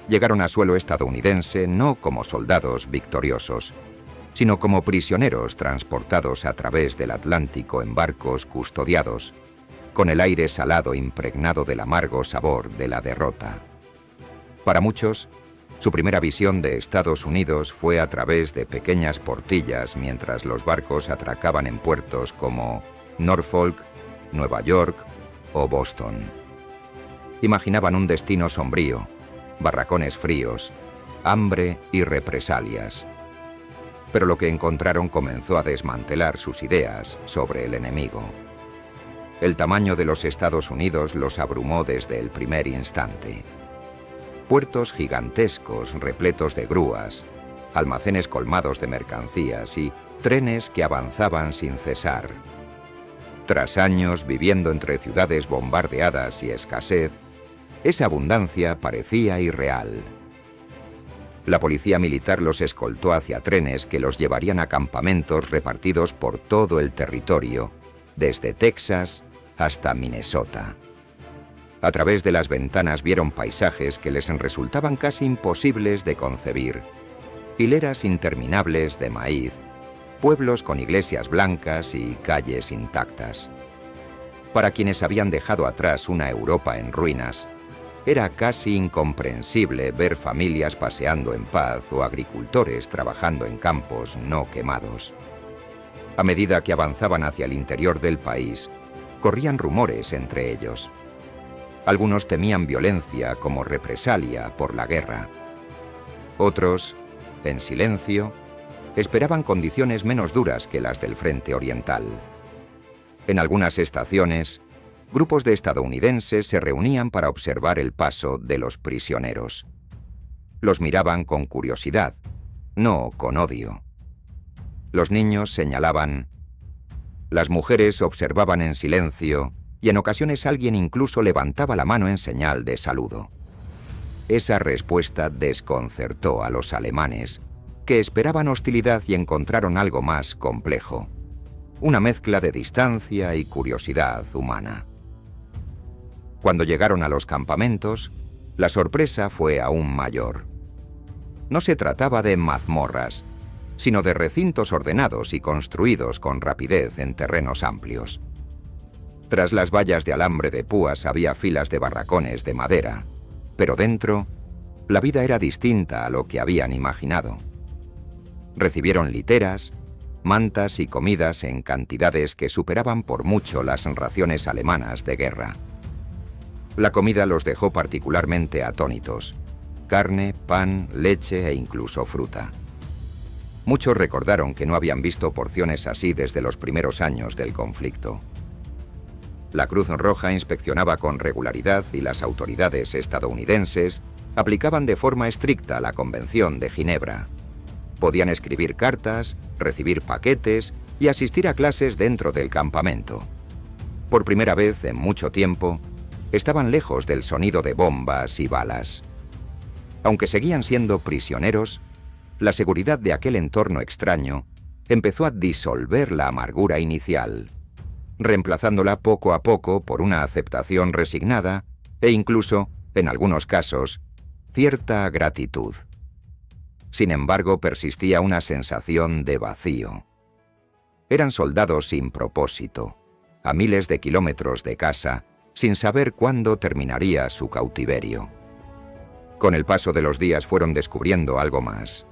llegaron a suelo estadounidense no como soldados victoriosos, sino como prisioneros transportados a través del Atlántico en barcos custodiados, con el aire salado impregnado del amargo sabor de la derrota. Para muchos, su primera visión de Estados Unidos fue a través de pequeñas portillas mientras los barcos atracaban en puertos como Norfolk, Nueva York o Boston. Imaginaban un destino sombrío, barracones fríos, hambre y represalias. Pero lo que encontraron comenzó a desmantelar sus ideas sobre el enemigo. El tamaño de los Estados Unidos los abrumó desde el primer instante. Puertos gigantescos repletos de grúas, almacenes colmados de mercancías y trenes que avanzaban sin cesar. Tras años viviendo entre ciudades bombardeadas y escasez, esa abundancia parecía irreal. La policía militar los escoltó hacia trenes que los llevarían a campamentos repartidos por todo el territorio, desde Texas hasta Minnesota. A través de las ventanas vieron paisajes que les resultaban casi imposibles de concebir. Hileras interminables de maíz, pueblos con iglesias blancas y calles intactas. Para quienes habían dejado atrás una Europa en ruinas, era casi incomprensible ver familias paseando en paz o agricultores trabajando en campos no quemados. A medida que avanzaban hacia el interior del país, corrían rumores entre ellos. Algunos temían violencia como represalia por la guerra. Otros, en silencio, esperaban condiciones menos duras que las del frente oriental. En algunas estaciones, grupos de estadounidenses se reunían para observar el paso de los prisioneros. Los miraban con curiosidad, no con odio. Los niños señalaban. Las mujeres observaban en silencio y en ocasiones alguien incluso levantaba la mano en señal de saludo. Esa respuesta desconcertó a los alemanes, que esperaban hostilidad y encontraron algo más complejo. Una mezcla de distancia y curiosidad humana. Cuando llegaron a los campamentos, la sorpresa fue aún mayor. No se trataba de mazmorras, sino de recintos ordenados y construidos con rapidez en terrenos amplios. Tras las vallas de alambre de púas había filas de barracones de madera, pero dentro, la vida era distinta a lo que habían imaginado. Recibieron literas, mantas y comidas en cantidades que superaban por mucho las raciones alemanas de guerra. La comida los dejó particularmente atónitos: carne, pan, leche e incluso fruta. Muchos recordaron que no habían visto porciones así desde los primeros años del conflicto. La Cruz Roja inspeccionaba con regularidad y las autoridades estadounidenses aplicaban de forma estricta la Convención de Ginebra. Podían escribir cartas, recibir paquetes y asistir a clases dentro del campamento. Por primera vez en mucho tiempo, estaban lejos del sonido de bombas y balas. Aunque seguían siendo prisioneros, la seguridad de aquel entorno extraño empezó a disolver la amargura inicial, reemplazándola poco a poco por una aceptación resignada e incluso, en algunos casos, cierta gratitud. Sin embargo, persistía una sensación de vacío. Eran soldados sin propósito, a miles de kilómetros de casa, sin saber cuándo terminaría su cautiverio. Con el paso de los días fueron descubriendo algo más: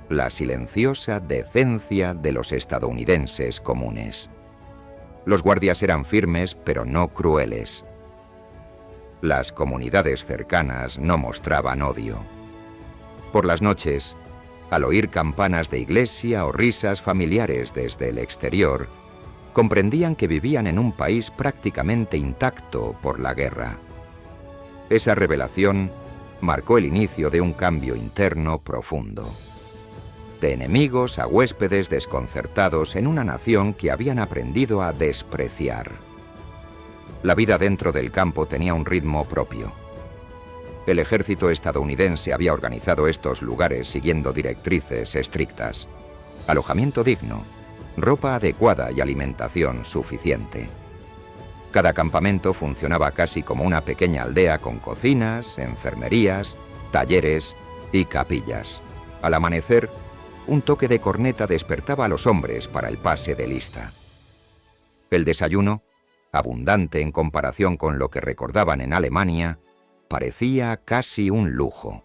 la silenciosa decencia de los estadounidenses comunes. Los guardias eran firmes, pero no crueles. Las comunidades cercanas no mostraban odio. Por las noches, al oír campanas de iglesia o risas familiares desde el exterior, comprendían que vivían en un país prácticamente intacto por la guerra. Esa revelación marcó el inicio de un cambio interno profundo. De enemigos a huéspedes desconcertados en una nación que habían aprendido a despreciar. La vida dentro del campo tenía un ritmo propio. El ejército estadounidense había organizado estos lugares siguiendo directrices estrictas: alojamiento digno, ropa adecuada y alimentación suficiente. Cada campamento funcionaba casi como una pequeña aldea con cocinas, enfermerías talleres y capillas. Al amanecer, un toque de corneta despertaba a los hombres para el pase de lista. El desayuno, abundante en comparación con lo que recordaban en Alemania, parecía casi un lujo.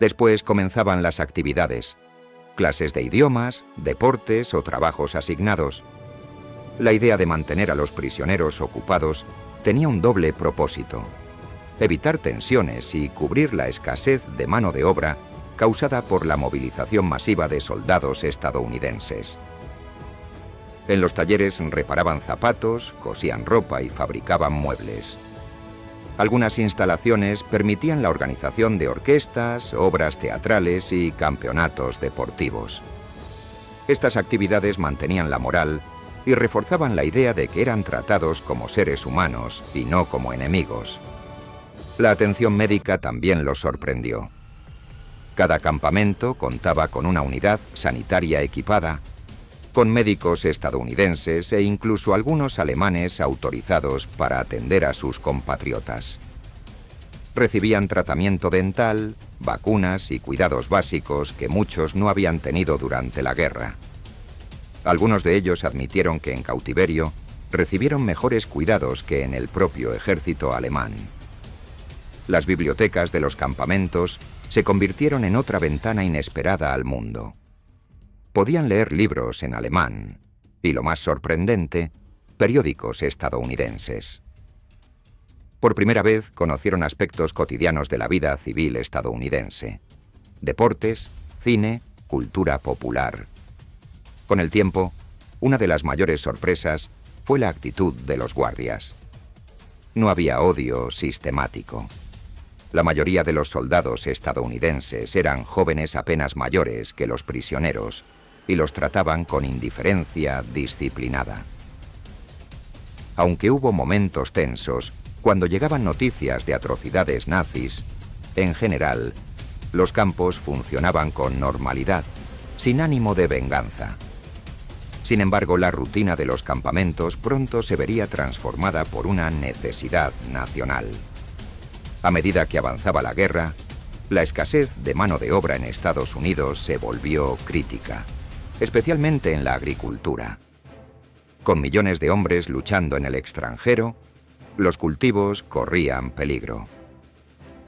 Después comenzaban las actividades, clases de idiomas, deportes o trabajos asignados. La idea de mantener a los prisioneros ocupados tenía un doble propósito: evitar tensiones y cubrir la escasez de mano de obra causada por la movilización masiva de soldados estadounidenses. En los talleres reparaban zapatos, cosían ropa y fabricaban muebles. Algunas instalaciones permitían la organización de orquestas, obras teatrales y campeonatos deportivos. Estas actividades mantenían la moral y reforzaban la idea de que eran tratados como seres humanos y no como enemigos. La atención médica también los sorprendió. Cada campamento contaba con una unidad sanitaria equipada, con médicos estadounidenses e incluso algunos alemanes autorizados para atender a sus compatriotas. Recibían tratamiento dental, vacunas y cuidados básicos que muchos no habían tenido durante la guerra. Algunos de ellos admitieron que en cautiverio recibieron mejores cuidados que en el propio ejército alemán. Las bibliotecas de los campamentos se convirtieron en otra ventana inesperada al mundo. Podían leer libros en alemán y, lo más sorprendente, periódicos estadounidenses. Por primera vez conocieron aspectos cotidianos de la vida civil estadounidense: deportes, cine, cultura popular. Con el tiempo, una de las mayores sorpresas fue la actitud de los guardias. No había odio sistemático. La mayoría de los soldados estadounidenses eran jóvenes apenas mayores que los prisioneros y los trataban con indiferencia disciplinada. Aunque hubo momentos tensos, cuando llegaban noticias de atrocidades nazis, en general, los campos funcionaban con normalidad, sin ánimo de venganza. Sin embargo, la rutina de los campamentos pronto se vería transformada por una necesidad nacional. A medida que avanzaba la guerra, la escasez de mano de obra en Estados Unidos se volvió crítica, especialmente en la agricultura. Con millones de hombres luchando en el extranjero, los cultivos corrían peligro.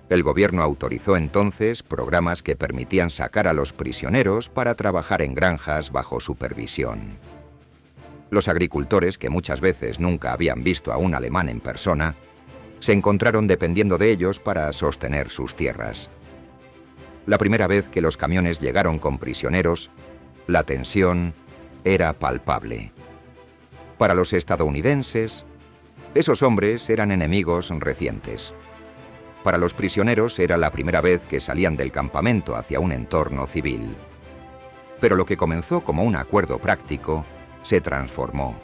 El gobierno autorizó entonces programas que permitían sacar a los prisioneros para trabajar en granjas bajo supervisión. Los agricultores, que muchas veces nunca habían visto a un alemán en persona, se encontraron dependiendo de ellos para sostener sus tierras. La primera vez que los camiones llegaron con prisioneros, la tensión era palpable. Para los estadounidenses, esos hombres eran enemigos recientes. Para los prisioneros era la primera vez que salían del campamento hacia un entorno civil. Pero lo que comenzó como un acuerdo práctico se transformó,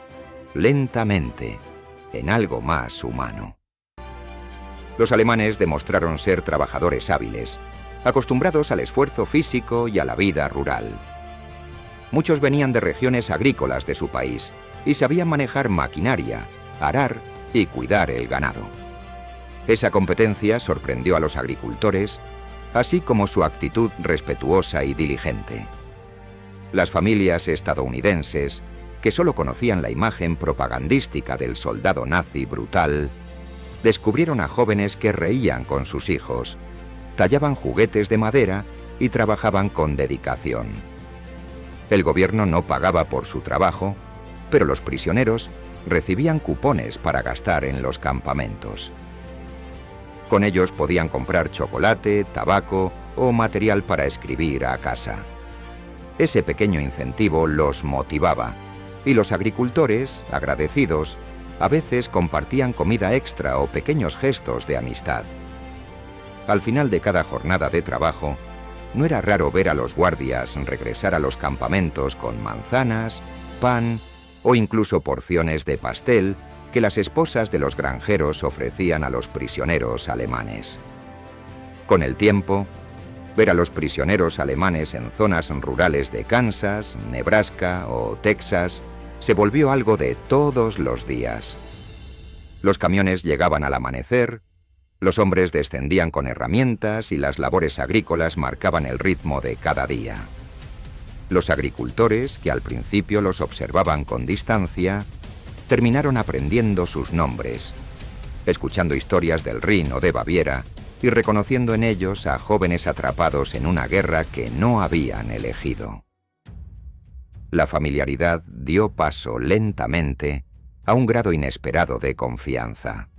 lentamente, en algo más humano. Los alemanes demostraron ser trabajadores hábiles, acostumbrados al esfuerzo físico y a la vida rural. Muchos venían de regiones agrícolas de su país y sabían manejar maquinaria, arar y cuidar el ganado. Esa competencia sorprendió a los agricultores, así como su actitud respetuosa y diligente. Las familias estadounidenses, que solo conocían la imagen propagandística del soldado nazi brutal, descubrieron a jóvenes que reían con sus hijos, tallaban juguetes de madera y trabajaban con dedicación. El gobierno no pagaba por su trabajo, pero los prisioneros recibían cupones para gastar en los campamentos. Con ellos podían comprar chocolate, tabaco o material para escribir a casa. Ese pequeño incentivo los motivaba, y los agricultores, agradecidos, a veces compartían comida extra o pequeños gestos de amistad. Al final de cada jornada de trabajo, no era raro ver a los guardias regresar a los campamentos con manzanas, pan o incluso porciones de pastel que las esposas de los granjeros ofrecían a los prisioneros alemanes. Con el tiempo, ver a los prisioneros alemanes en zonas rurales de Kansas, Nebraska o Texas se volvió algo de todos los días. Los camiones llegaban al amanecer, Los hombres descendían con herramientas y las labores agrícolas marcaban el ritmo de cada día. Los agricultores, que al principio los observaban con distancia, terminaron aprendiendo sus nombres, escuchando historias del Rin o de Baviera y reconociendo en ellos a jóvenes atrapados en una guerra que no habían elegido. La familiaridad dio paso lentamente a un grado inesperado de confianza.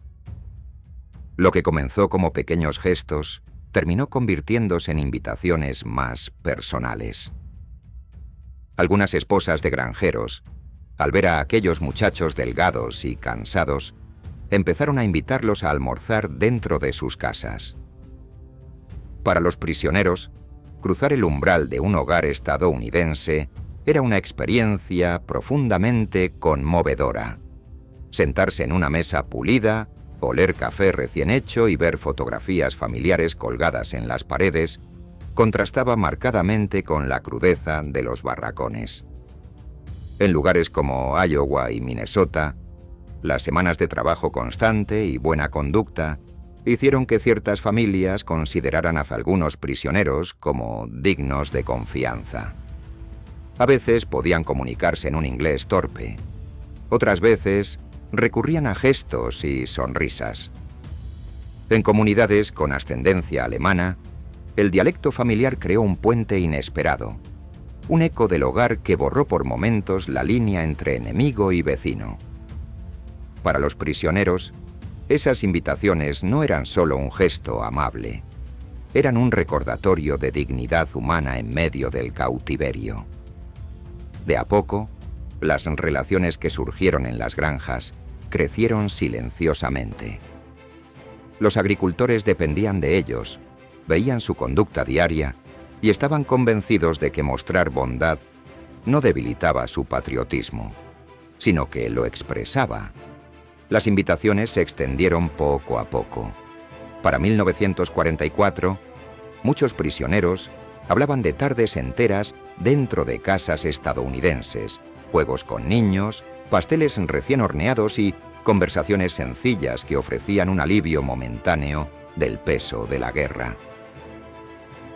Lo que comenzó como pequeños gestos terminó convirtiéndose en invitaciones más personales. Algunas esposas de granjeros, al ver a aquellos muchachos delgados y cansados, empezaron a invitarlos a almorzar dentro de sus casas. Para los prisioneros, cruzar el umbral de un hogar estadounidense era una experiencia profundamente conmovedora. Sentarse en una mesa pulida, oler café recién hecho y ver fotografías familiares colgadas en las paredes contrastaba marcadamente con la crudeza de los barracones. En lugares como Iowa y Minnesota, las semanas de trabajo constante y buena conducta hicieron que ciertas familias consideraran a algunos prisioneros como dignos de confianza. A veces podían comunicarse en un inglés torpe. Otras veces recurrían a gestos y sonrisas. En comunidades con ascendencia alemana, el dialecto familiar creó un puente inesperado, un eco del hogar que borró por momentos la línea entre enemigo y vecino. Para los prisioneros, esas invitaciones no eran solo un gesto amable, eran un recordatorio de dignidad humana en medio del cautiverio. De a poco, las relaciones que surgieron en las granjas crecieron silenciosamente. Los agricultores dependían de ellos, veían su conducta diaria y estaban convencidos de que mostrar bondad no debilitaba su patriotismo, sino que lo expresaba. Las invitaciones se extendieron poco a poco. Para 1944, muchos prisioneros hablaban de tardes enteras dentro de casas estadounidenses, juegos con niños, pasteles recién horneados y conversaciones sencillas que ofrecían un alivio momentáneo del peso de la guerra.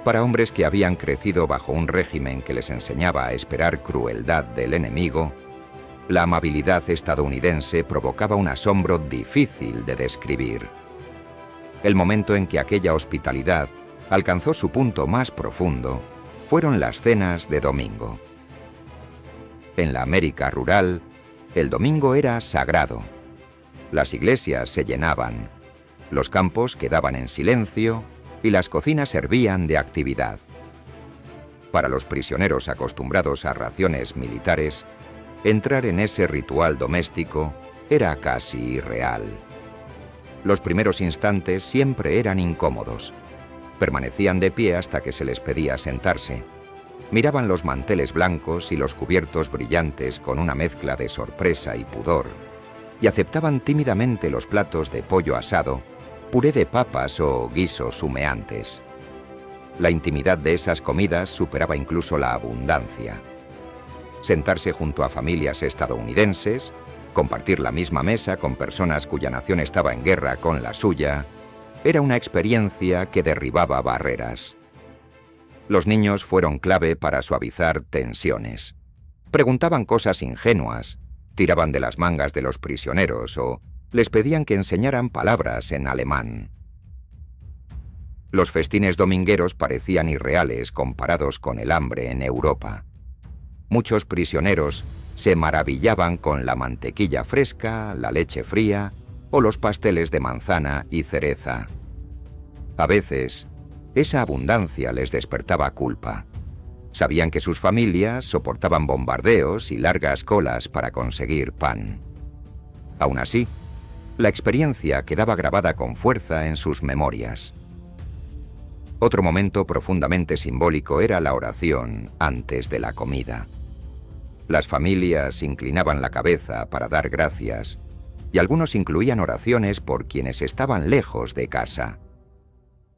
Para hombres que habían crecido bajo un régimen que les enseñaba a esperar crueldad del enemigo, la amabilidad estadounidense provocaba un asombro difícil de describir. El momento en que aquella hospitalidad alcanzó su punto más profundo fueron las cenas de domingo. En la América rural, el domingo era sagrado. Las iglesias se llenaban, los campos quedaban en silencio y las cocinas servían de actividad. Para los prisioneros acostumbrados a raciones militares, entrar en ese ritual doméstico era casi irreal. Los primeros instantes siempre eran incómodos. Permanecían de pie hasta que se les pedía sentarse. Miraban los manteles blancos y los cubiertos brillantes con una mezcla de sorpresa y pudor, y aceptaban tímidamente los platos de pollo asado, puré de papas o guisos humeantes. La intimidad de esas comidas superaba incluso la abundancia. Sentarse junto a familias estadounidenses, compartir la misma mesa con personas cuya nación estaba en guerra con la suya, era una experiencia que derribaba barreras. Los niños fueron clave para suavizar tensiones. Preguntaban cosas ingenuas, tiraban de las mangas de los prisioneros o les pedían que enseñaran palabras en alemán. Los festines domingueros parecían irreales comparados con el hambre en Europa. Muchos prisioneros se maravillaban con la mantequilla fresca, la leche fría o los pasteles de manzana y cereza. A veces, esa abundancia les despertaba culpa. Sabían que sus familias soportaban bombardeos y largas colas para conseguir pan. Aún así, la experiencia quedaba grabada con fuerza en sus memorias. Otro momento profundamente simbólico era la oración antes de la comida. Las familias inclinaban la cabeza para dar gracias y algunos incluían oraciones por quienes estaban lejos de casa.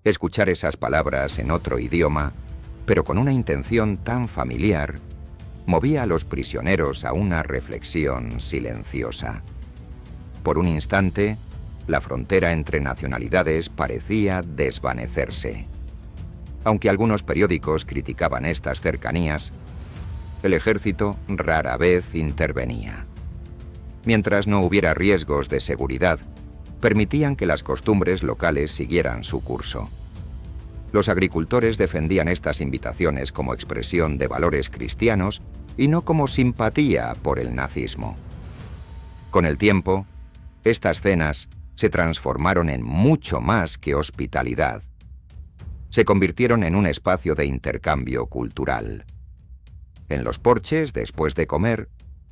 Escuchar esas palabras en otro idioma, pero con una intención tan familiar, movía a los prisioneros a una reflexión silenciosa. Por un instante, La frontera entre nacionalidades parecía desvanecerse. Aunque algunos periódicos criticaban estas cercanías, el ejército rara vez intervenía. Mientras no hubiera riesgos de seguridad, permitían que las costumbres locales siguieran su curso. Los agricultores defendían estas invitaciones como expresión de valores cristianos y no como simpatía por el nazismo. Con el tiempo, estas cenas se transformaron en mucho más que hospitalidad. Se convirtieron en un espacio de intercambio cultural. En los porches, después de comer,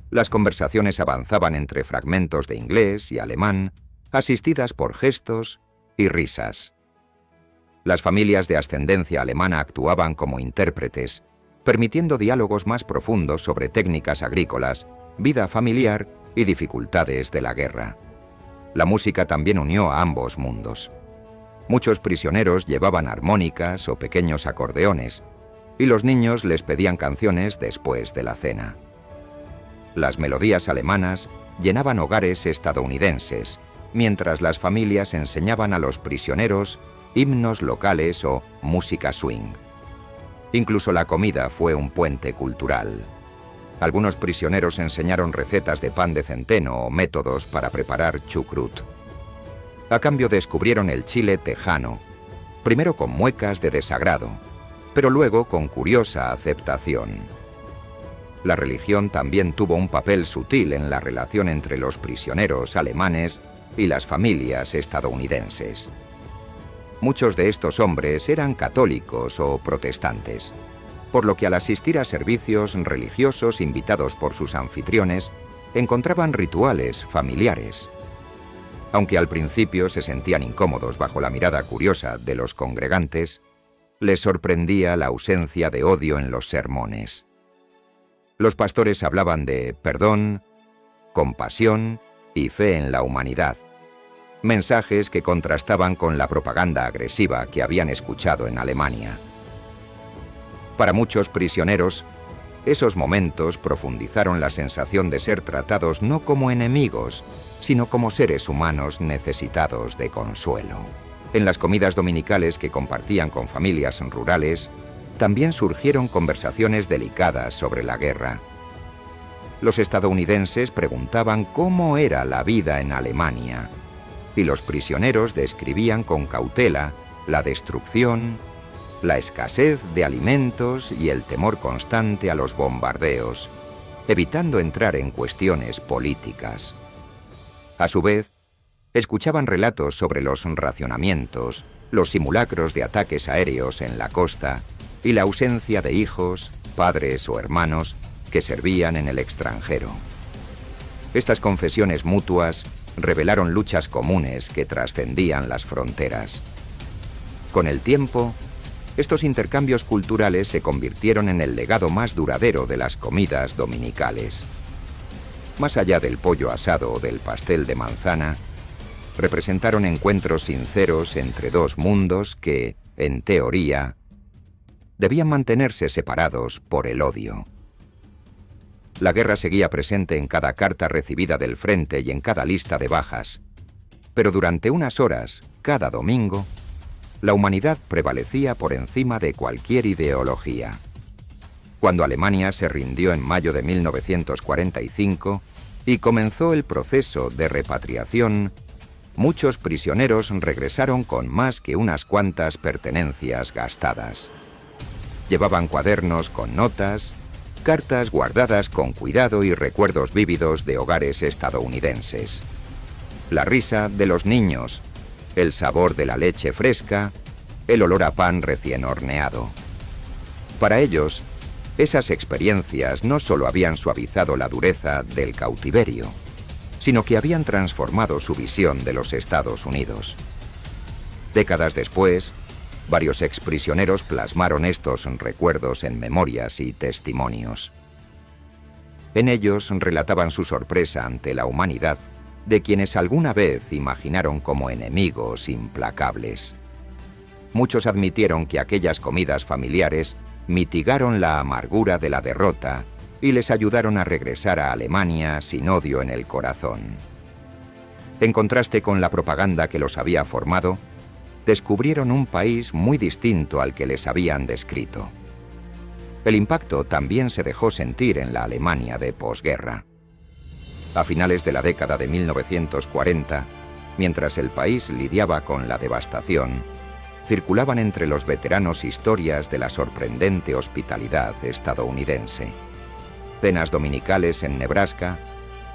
las conversaciones avanzaban entre fragmentos de inglés y alemán, asistidas por gestos y risas. Las familias de ascendencia alemana actuaban como intérpretes, permitiendo diálogos más profundos sobre técnicas agrícolas, vida familiar y dificultades de la guerra. La música también unió a ambos mundos. Muchos prisioneros llevaban armónicas o pequeños acordeones, y los niños les pedían canciones después de la cena. Las melodías alemanas llenaban hogares estadounidenses, mientras las familias enseñaban a los prisioneros himnos locales o música swing. Incluso la comida fue un puente cultural. Algunos prisioneros enseñaron recetas de pan de centeno o métodos para preparar chucrut. A cambio descubrieron el chile tejano, primero con muecas de desagrado, pero luego con curiosa aceptación. La religión también tuvo un papel sutil en la relación entre los prisioneros alemanes y las familias estadounidenses. Muchos de estos hombres eran católicos o protestantes, por lo que al asistir a servicios religiosos invitados por sus anfitriones, encontraban rituales familiares. Aunque al principio se sentían incómodos bajo la mirada curiosa de los congregantes, les sorprendía la ausencia de odio en los sermones. Los pastores hablaban de perdón, compasión y fe en la humanidad, mensajes que contrastaban con la propaganda agresiva que habían escuchado en Alemania. Para muchos prisioneros, esos momentos profundizaron la sensación de ser tratados no como enemigos, sino como seres humanos necesitados de consuelo. En las comidas dominicales que compartían con familias rurales, también surgieron conversaciones delicadas sobre la guerra. Los estadounidenses preguntaban cómo era la vida en Alemania, y los prisioneros describían con cautela la destrucción, la escasez de alimentos y el temor constante a los bombardeos, evitando entrar en cuestiones políticas. A su vez, escuchaban relatos sobre los racionamientos, los simulacros de ataques aéreos en la costa y la ausencia de hijos, padres o hermanos que servían en el extranjero. Estas confesiones mutuas revelaron luchas comunes que trascendían las fronteras. Con el tiempo, estos intercambios culturales se convirtieron en el legado más duradero de las comidas dominicales. Más allá del pollo asado o del pastel de manzana, representaron encuentros sinceros entre dos mundos que, en teoría, debían mantenerse separados por el odio. La guerra seguía presente en cada carta recibida del frente y en cada lista de bajas, pero durante unas horas, cada domingo, la humanidad prevalecía por encima de cualquier ideología. Cuando Alemania se rindió en mayo de 1945 y comenzó el proceso de repatriación, muchos prisioneros regresaron con más que unas cuantas pertenencias gastadas. Llevaban cuadernos con notas, cartas guardadas con cuidado y recuerdos vívidos de hogares estadounidenses. La risa de los niños, el sabor de la leche fresca, el olor a pan recién horneado. Para ellos, esas experiencias no solo habían suavizado la dureza del cautiverio, sino que habían transformado su visión de los Estados Unidos. Décadas después, varios exprisioneros plasmaron estos recuerdos en memorias y testimonios. En ellos relataban su sorpresa ante la humanidad de quienes alguna vez imaginaron como enemigos implacables. Muchos admitieron que aquellas comidas familiares mitigaron la amargura de la derrota y les ayudaron a regresar a Alemania sin odio en el corazón. En contraste con la propaganda que los había formado, descubrieron un país muy distinto al que les habían descrito. El impacto también se dejó sentir en la Alemania de posguerra. A finales de la década de 1940, mientras el país lidiaba con la devastación, circulaban entre los veteranos historias de la sorprendente hospitalidad estadounidense. Cenas dominicales en Nebraska,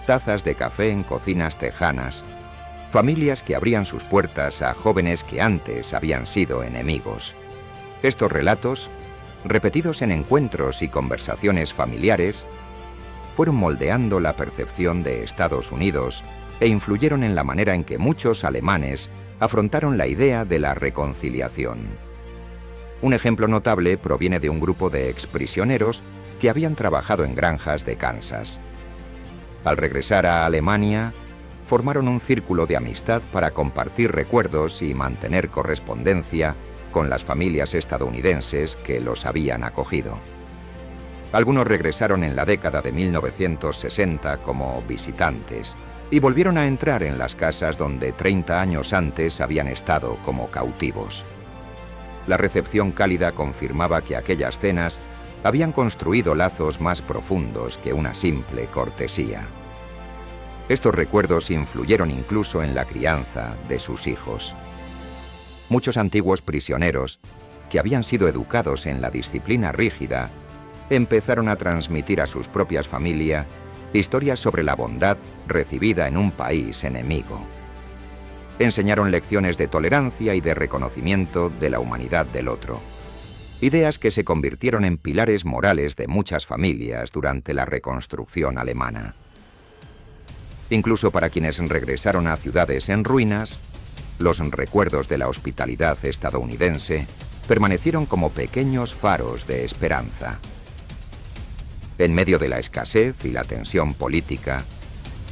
tazas de café en cocinas tejanas, familias que abrían sus puertas a jóvenes que antes habían sido enemigos. Estos relatos, repetidos en encuentros y conversaciones familiares, fueron moldeando la percepción de Estados Unidos e influyeron en la manera en que muchos alemanes afrontaron la idea de la reconciliación. Un ejemplo notable proviene de un grupo de exprisioneros que habían trabajado en granjas de Kansas. Al regresar a Alemania, formaron un círculo de amistad para compartir recuerdos y mantener correspondencia con las familias estadounidenses que los habían acogido. Algunos regresaron en la década de 1960 como visitantes y volvieron a entrar en las casas donde 30 años antes habían estado como cautivos. La recepción cálida confirmaba que aquellas cenas habían construido lazos más profundos que una simple cortesía. Estos recuerdos influyeron incluso en la crianza de sus hijos. Muchos antiguos prisioneros, que habían sido educados en la disciplina rígida, empezaron a transmitir a sus propias familias historias sobre la bondad recibida en un país enemigo. Enseñaron lecciones de tolerancia y de reconocimiento de la humanidad del otro. Ideas que se convirtieron en pilares morales de muchas familias durante la reconstrucción alemana. Incluso para quienes regresaron a ciudades en ruinas, los recuerdos de la hospitalidad estadounidense permanecieron como pequeños faros de esperanza. En medio de la escasez y la tensión política,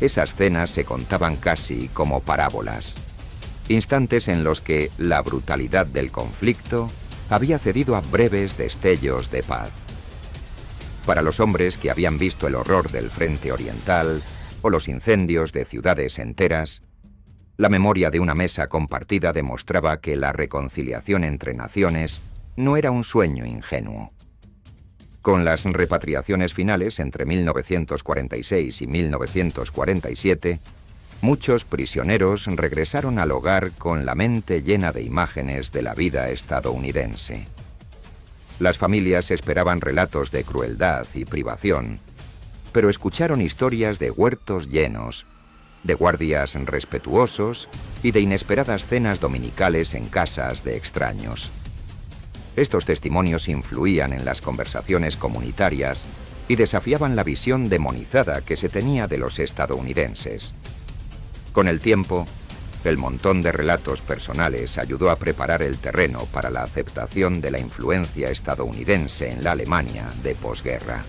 esas cenas se contaban casi como parábolas, instantes en los que la brutalidad del conflicto había cedido a breves destellos de paz. Para los hombres que habían visto el horror del frente oriental o los incendios de ciudades enteras, la memoria de una mesa compartida demostraba que la reconciliación entre naciones no era un sueño ingenuo. Con las repatriaciones finales entre 1946 y 1947, muchos prisioneros regresaron al hogar con la mente llena de imágenes de la vida estadounidense. Las familias esperaban relatos de crueldad y privación, pero escucharon historias de huertos llenos, de guardias respetuosos y de inesperadas cenas dominicales en casas de extraños. Estos testimonios influían en las conversaciones comunitarias y desafiaban la visión demonizada que se tenía de los estadounidenses. Con el tiempo, el montón de relatos personales ayudó a preparar el terreno para la aceptación de la influencia estadounidense en la Alemania de posguerra.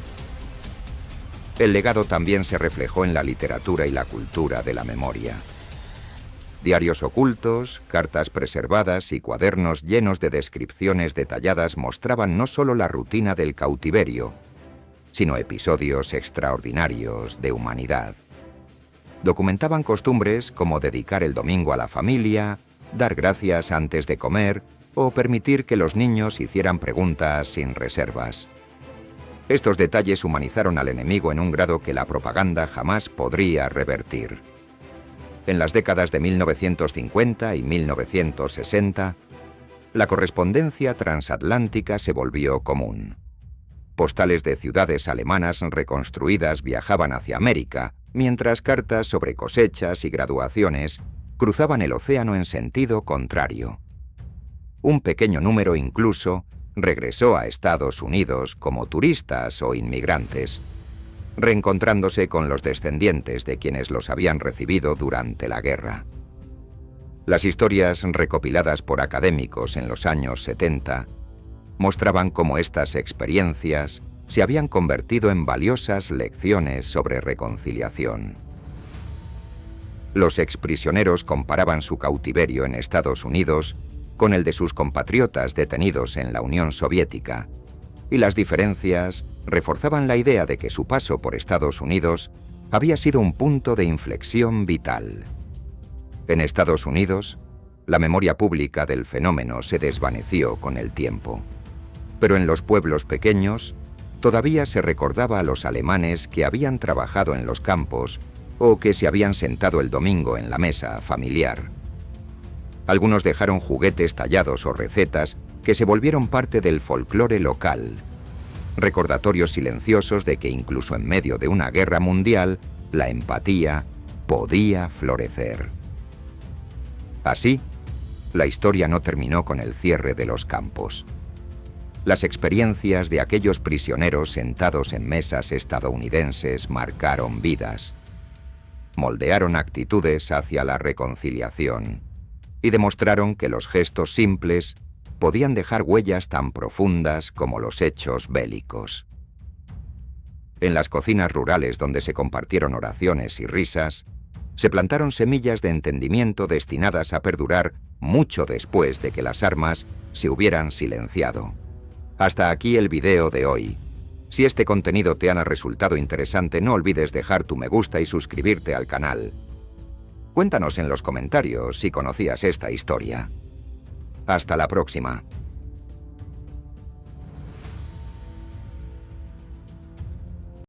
El legado también se reflejó en la literatura y la cultura de la memoria. Diarios ocultos, cartas preservadas y cuadernos llenos de descripciones detalladas mostraban no solo la rutina del cautiverio, sino episodios extraordinarios de humanidad. Documentaban costumbres como dedicar el domingo a la familia, dar gracias antes de comer o permitir que los niños hicieran preguntas sin reservas. Estos detalles humanizaron al enemigo en un grado que la propaganda jamás podría revertir. En las décadas de 1950 y 1960, la correspondencia transatlántica se volvió común. Postales de ciudades alemanas reconstruidas viajaban hacia América, mientras cartas sobre cosechas y graduaciones cruzaban el océano en sentido contrario. Un pequeño número incluso regresó a Estados Unidos como turistas o inmigrantes, reencontrándose con los descendientes de quienes los habían recibido durante la guerra. Las historias recopiladas por académicos en los años 70 mostraban cómo estas experiencias se habían convertido en valiosas lecciones sobre reconciliación. Los exprisioneros comparaban su cautiverio en Estados Unidos con el de sus compatriotas detenidos en la Unión Soviética, y las diferencias reforzaban la idea de que su paso por Estados Unidos había sido un punto de inflexión vital. En Estados Unidos, la memoria pública del fenómeno se desvaneció con el tiempo. Pero en los pueblos pequeños, todavía se recordaba a los alemanes que habían trabajado en los campos o que se habían sentado el domingo en la mesa familiar. Algunos dejaron juguetes tallados o recetas que se volvieron parte del folclore local, recordatorios silenciosos de que incluso en medio de una guerra mundial, la empatía podía florecer. Así, la historia no terminó con el cierre de los campos. Las experiencias de aquellos prisioneros sentados en mesas estadounidenses marcaron vidas, moldearon actitudes hacia la reconciliación y demostraron que los gestos simples podían dejar huellas tan profundas como los hechos bélicos. En las cocinas rurales donde se compartieron oraciones y risas, se plantaron semillas de entendimiento destinadas a perdurar mucho después de que las armas se hubieran silenciado. Hasta aquí el video de hoy. Si este contenido te ha resultado interesante, no olvides dejar tu me gusta y suscribirte al canal. Cuéntanos en los comentarios si conocías esta historia. Hasta la próxima.